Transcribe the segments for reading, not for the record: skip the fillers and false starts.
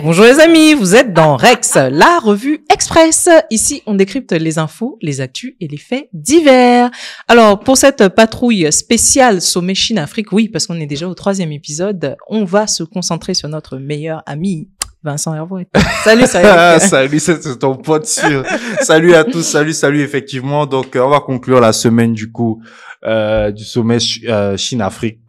Bonjour les amis, vous êtes dans Rex, la revue Express. Ici, on décrypte les infos, les actus et les faits divers. Alors, pour cette patrouille spéciale sommet Chine-Afrique, oui, parce qu'on est déjà au 3e épisode, on va se concentrer sur notre meilleur ami, Vincent Hervouet. Salut, salut, c'est ton pote sûr. Salut à tous, salut, effectivement. Donc, on va conclure la semaine, du coup, du sommet Chine-Afrique,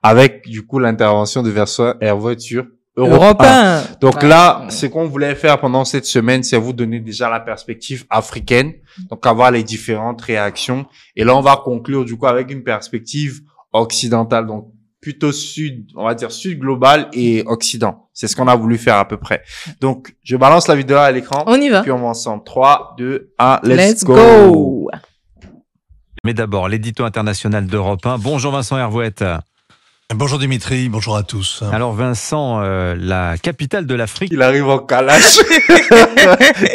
avec, du coup, l'intervention de Vincent Hervouet sur Europe 1. Donc là, ce qu'on voulait faire pendant cette semaine, c'est vous donner déjà la perspective africaine, donc avoir les différentes réactions. Et là, on va conclure, du coup, avec une perspective occidentale, donc plutôt sud, on va dire sud global et occident. C'est ce qu'on a voulu faire à peu près. Donc, je balance la vidéo à l'écran. On y va. Puis on va ensemble. 3, 2, 1, let's go. Mais d'abord, l'édito international d'Europe 1. Bonjour Vincent Hervouet. Bonjour Dimitri, bonjour à tous. Alors Vincent, la capitale de l'Afrique. Il arrive en calache.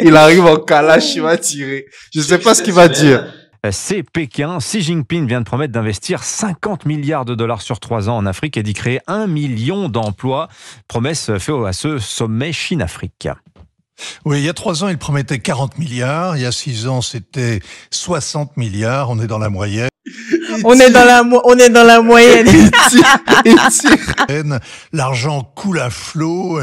Il va tirer. Je sais pas ce qu'il va dire. C'est Pékin. Xi Jinping vient de promettre d'investir 50 milliards de dollars sur 3 ans en Afrique et d'y créer 1 million d'emplois. Promesse faite à ce sommet Chine-Afrique. Oui, il y a 3 ans, il promettait 40 milliards. Il y a 6 ans, c'était 60 milliards. On est dans la moyenne. On est dans la moyenne. L'argent coule à flot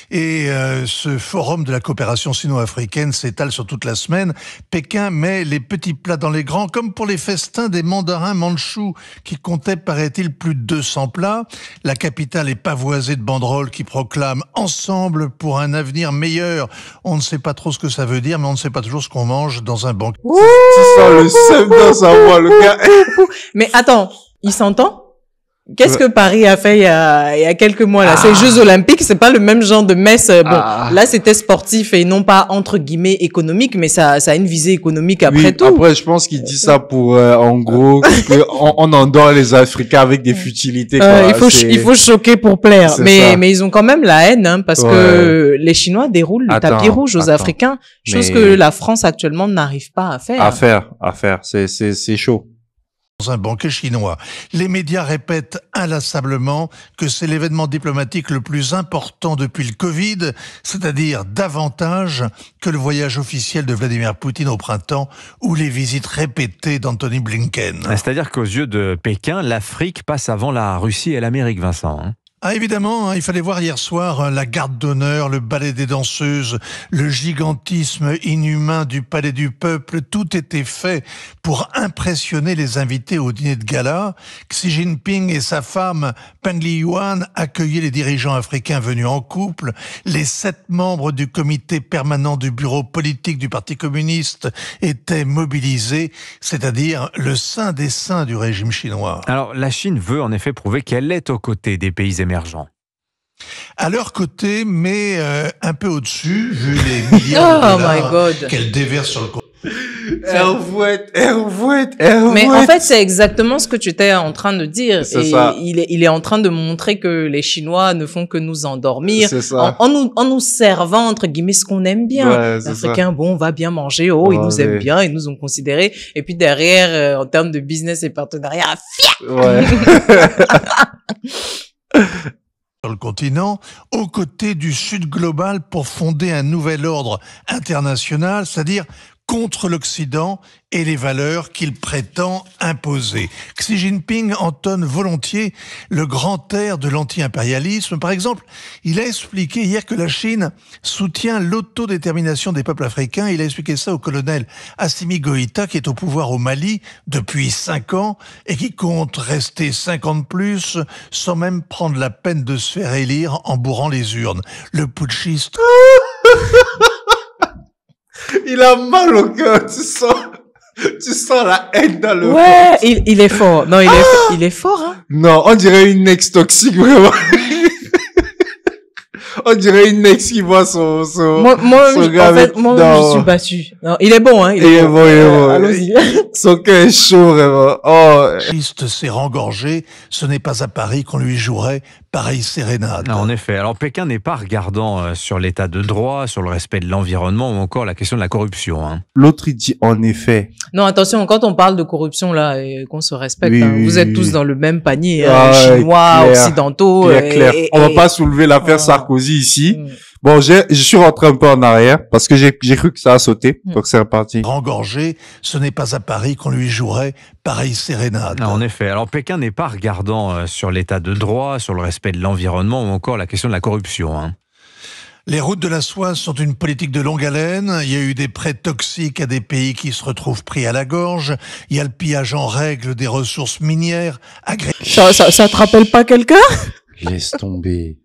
et ce forum de la coopération sino-africaine s'étale sur toute la semaine. Pékin met les petits plats dans les grands, comme pour les festins des mandarins mandchous qui comptaient, paraît-il, plus de 200 plats. La capitale est pavoisée de banderoles qui proclament « Ensemble pour un avenir meilleur ». On ne sait pas trop ce que ça veut dire, mais on ne sait pas toujours ce qu'on mange dans un banquet. Tu sens le seum dans sa voix, le gars. Mais attends, il s'entend? Qu'est-ce que Paris a fait il y a quelques mois là? Ces Jeux Olympiques, c'est pas le même genre de messe. Bon, là c'était sportif et non pas entre guillemets économique, mais ça a une visée économique après tout. Après, je pense qu'il dit ça pour en gros on endort les Africains avec des futilités. Quoi. Il faut choquer pour plaire, mais ils ont quand même la haine parce que les Chinois déroulent le tapis rouge aux Africains, chose que la France actuellement n'arrive pas à faire. À faire, c'est chaud. Dans un banquet chinois. Les médias répètent inlassablement que c'est l'événement diplomatique le plus important depuis le Covid, c'est-à-dire davantage que le voyage officiel de Vladimir Poutine au printemps ou les visites répétées d'Anthony Blinken. C'est-à-dire qu'aux yeux de Pékin, l'Afrique passe avant la Russie et l'Amérique, Vincent. Évidemment, il fallait voir hier soir la garde d'honneur, le ballet des danseuses, le gigantisme inhumain du palais du peuple. Tout était fait pour impressionner les invités au dîner de gala. Xi Jinping et sa femme Peng Liyuan accueillaient les dirigeants africains venus en couple. Les 7 membres du comité permanent du bureau politique du Parti communiste étaient mobilisés, c'est-à-dire le saint des saints du régime chinois. Alors, la Chine veut en effet prouver qu'elle est aux côtés des pays émergents. À leur côté, mais un peu au-dessus, vu les milliards de dollars qu'elle déverse sur le côté. Hervouet. Mais en fait, c'est exactement ce que tu étais en train de dire. C'est ça. Il est en train de montrer que les Chinois ne font que nous endormir ça. en nous servant, entre guillemets, ce qu'on aime bien. Ouais, les Africains, bon, on va bien manger. Ils nous aiment bien, ils nous ont considérés. Et puis derrière, en termes de business et partenariat, sur le continent, aux côtés du Sud global pour fonder un nouvel ordre international, c'est-à-dire contre l'Occident et les valeurs qu'il prétend imposer. Xi Jinping entonne volontiers le grand air de l'anti-impérialisme. Par exemple, il a expliqué hier que la Chine soutient l'autodétermination des peuples africains. Il a expliqué ça au colonel Assimi Goïta, qui est au pouvoir au Mali depuis 5 ans et qui compte rester 5 ans de plus sans même prendre la peine de se faire élire en bourrant les urnes. Le putschiste... Il a mal au cœur, tu sens la haine dans le ventre. Il est fort. Non, il est fort, hein. Non, on dirait une ex toxique, vraiment. On dirait une ex qui voit son gars. En fait, moi, je suis battue. Non, il est bon, hein. Il est bon. Allons-y. Son cœur est chaud, vraiment. S'est rengorgé, ce n'est pas à Paris qu'on lui jouerait pareille sérénade. En effet. Alors, Pékin n'est pas regardant sur l'état de droit, sur le respect de l'environnement ou encore la question de la corruption. Hein. L'autre, il dit en effet. Non, attention, quand on parle de corruption, là, et qu'on se respecte, Oui, hein, oui, vous êtes oui, tous oui. dans le même panier, Ouais, chinois, clair, occidentaux. Clair. On va pas soulever l'affaire Sarkozy ici. Bon, je suis rentré un peu en arrière parce que j'ai cru que ça a sauté. Donc c'est reparti. Rengorgé, ce n'est pas à Paris qu'on lui jouerait pareille sérénade. En effet. Alors, Pékin n'est pas regardant sur l'état de droit, sur le respect de l'environnement ou encore la question de la corruption. Hein. Les routes de la soie sont une politique de longue haleine. Il y a eu des prêts toxiques à des pays qui se retrouvent pris à la gorge. Il y a le pillage en règle des ressources minières agricoles. Ça te rappelle pas quelqu'un? Laisse tomber.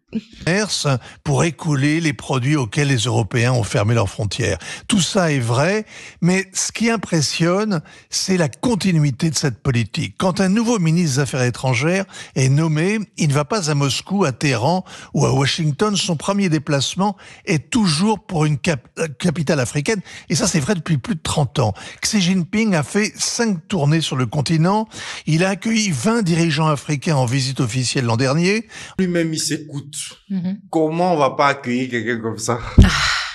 Pour écouler les produits auxquels les Européens ont fermé leurs frontières. Tout ça est vrai, mais ce qui impressionne, c'est la continuité de cette politique. Quand un nouveau ministre des Affaires étrangères est nommé, il ne va pas à Moscou, à Téhéran ou à Washington. Son premier déplacement est toujours pour une capitale africaine. Et ça, c'est vrai depuis plus de 30 ans. Xi Jinping a fait 5 tournées sur le continent. Il a accueilli 20 dirigeants africains en visite officielle l'an dernier. Lui-même, il s'écoute. Comment on va pas accueillir quelqu'un comme ça?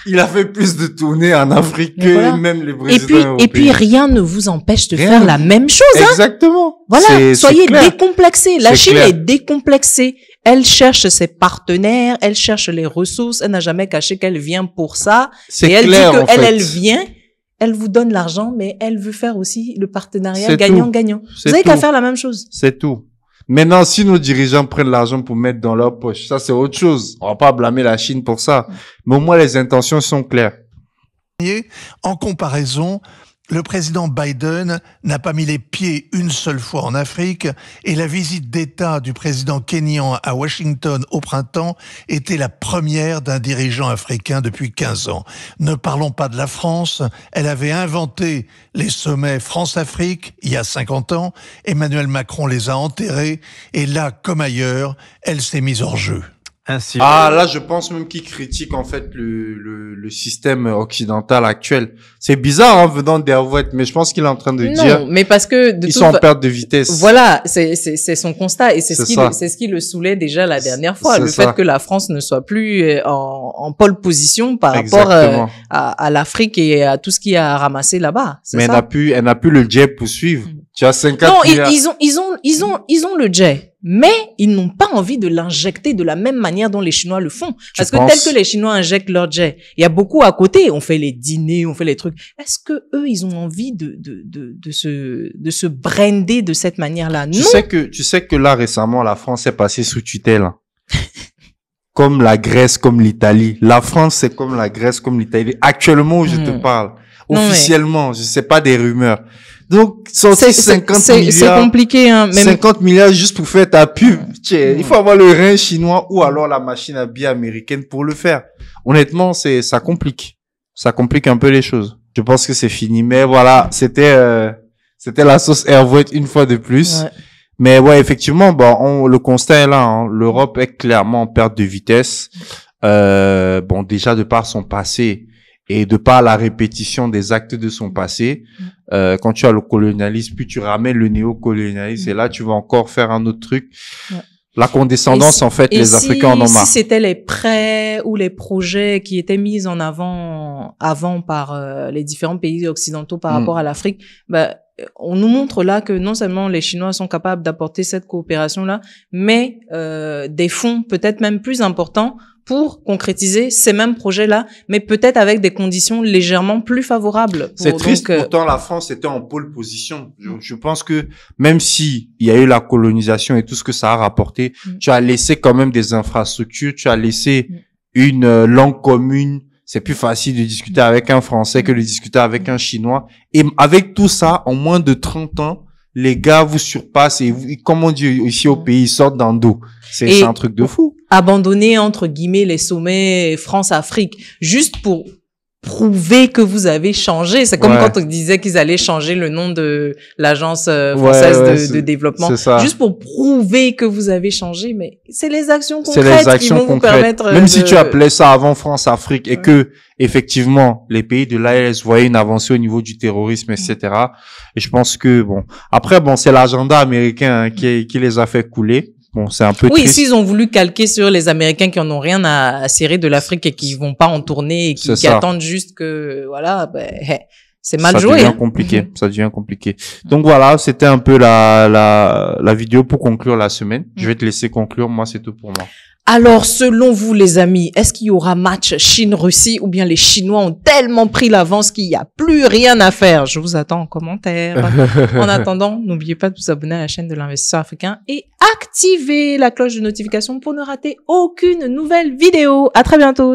Il a fait plus de tournées en Afrique que voilà. même les présidents européens. Et puis rien ne vous empêche de faire la même chose. Hein. Exactement. Voilà, soyez clair. décomplexés. La C'est Chine clair. est décomplexée. Elle cherche ses partenaires, elle cherche les ressources. Elle n'a jamais caché qu'elle vient pour ça. C'est Et elle clair, dit en qu'elle, fait. elle vient, elle vous donne l'argent, mais elle veut faire aussi le partenariat C'est gagnant-gagnant. C'est Vous avez qu'à tout. faire la même chose. C'est tout. Maintenant, si nos dirigeants prennent l'argent pour mettre dans leur poche, ça c'est autre chose. On va pas blâmer la Chine pour ça. Mais au moins les intentions sont claires. En comparaison, le président Biden n'a pas mis les pieds une seule fois en Afrique et la visite d'État du président kényan à Washington au printemps était la première d'un dirigeant africain depuis 15 ans. Ne parlons pas de la France, elle avait inventé les sommets France-Afrique il y a 50 ans, Emmanuel Macron les a enterrés et là, comme ailleurs, elle s'est mise hors jeu. Ainsi. Ah, là, je pense même qu'ils critiquent en fait le système occidental actuel. C'est bizarre, hein, venant d'Hervouet, mais je pense qu'il est en train de dire Non, mais parce que de ils toute sont en perte de vitesse. Voilà, c'est son constat et c'est C'est ce qui le saoulait déjà la dernière fois, C'est le ça. fait que la France ne soit plus en pole position par rapport Exactement. à l'Afrique et à tout ce qu'il y a à ramasser là-bas. C'est Mais ça? elle n'a plus le jet pour suivre. Tu as 50 Non, milliards. ils ont le jet, mais ils n'ont pas envie de l'injecter de la même manière dont les Chinois le font. Parce que penses? tel que les Chinois injectent leur jet, il y a beaucoup à côté. On fait les dîners, on fait les trucs. Est-ce que eux, ils ont envie de se brander de cette manière-là? Non. Tu sais que là, récemment, la France est passée sous tutelle. Comme la Grèce, comme l'Italie. La France, c'est comme la Grèce, comme l'Italie. Actuellement où je te parle. Non, mais- Officiellement. Je sais pas des rumeurs. Donc, sortir 50 c'est milliards. compliqué, hein. Même 50 milliards juste pour faire ta pub. Il faut avoir le rein chinois ou alors la machine à billets américaine pour le faire. Honnêtement, ça complique. Ça complique un peu les choses. Je pense que c'est fini. Mais voilà, c'était la sauce Hervouet une fois de plus. Ouais. Mais ouais, effectivement, le constat est là, hein. L'Europe est clairement en perte de vitesse. Déjà de par son passé et de par la répétition des actes de son passé, quand tu as le colonialisme, puis tu ramènes le néocolonialisme, et là tu vas encore faire un autre truc. Ouais. La condescendance, en fait, les Africains en ont marre. Si c'était les prêts ou les projets qui étaient mis en avant par les différents pays occidentaux par rapport à l'Afrique, on nous montre là que non seulement les Chinois sont capables d'apporter cette coopération-là, mais des fonds peut-être même plus importants pour concrétiser ces mêmes projets-là, mais peut-être avec des conditions légèrement plus favorables. C'est triste, pourtant la France était en pôle position. Je pense que même si il y a eu la colonisation et tout ce que ça a rapporté, tu as laissé quand même des infrastructures, tu as laissé une langue commune. C'est plus facile de discuter avec un Français que de discuter avec un Chinois. Et avec tout ça, en moins de 30 ans, les gars vous surpassent et comme on dit ici au pays, ils sortent dans le dos. C'est un truc de fou. Abandonner, entre guillemets, les sommets France-Afrique, juste pour prouver que vous avez changé. C'est comme quand on disait qu'ils allaient changer le nom de l'agence française de développement. Juste pour prouver que vous avez changé, mais c'est les actions concrètes qui vont vous permettre. Même si tu appelais ça avant France-Afrique et que, effectivement, les pays de l'AES voyaient une avancée au niveau du terrorisme, etc. Et je pense que, après, c'est l'agenda américain qui les a fait couler. bon, c'est un peu Oui, triste. s'ils ont voulu calquer sur les Américains qui en ont rien à cirer de l'Afrique et qui vont pas en tourner et qui C'est ça. attendent juste que, voilà, ben, c'est mal ça joué. devient hein. compliqué. Ça devient compliqué. Donc voilà, c'était un peu la vidéo pour conclure la semaine. Je vais te laisser conclure. Moi, c'est tout pour moi. Alors, selon vous, les amis, est-ce qu'il y aura match Chine-Russie ou bien les Chinois ont tellement pris l'avance qu'il n'y a plus rien à faire? Je vous attends en commentaire. En attendant, n'oubliez pas de vous abonner à la chaîne de l'Investisseur Africain et activer la cloche de notification pour ne rater aucune nouvelle vidéo. À très bientôt.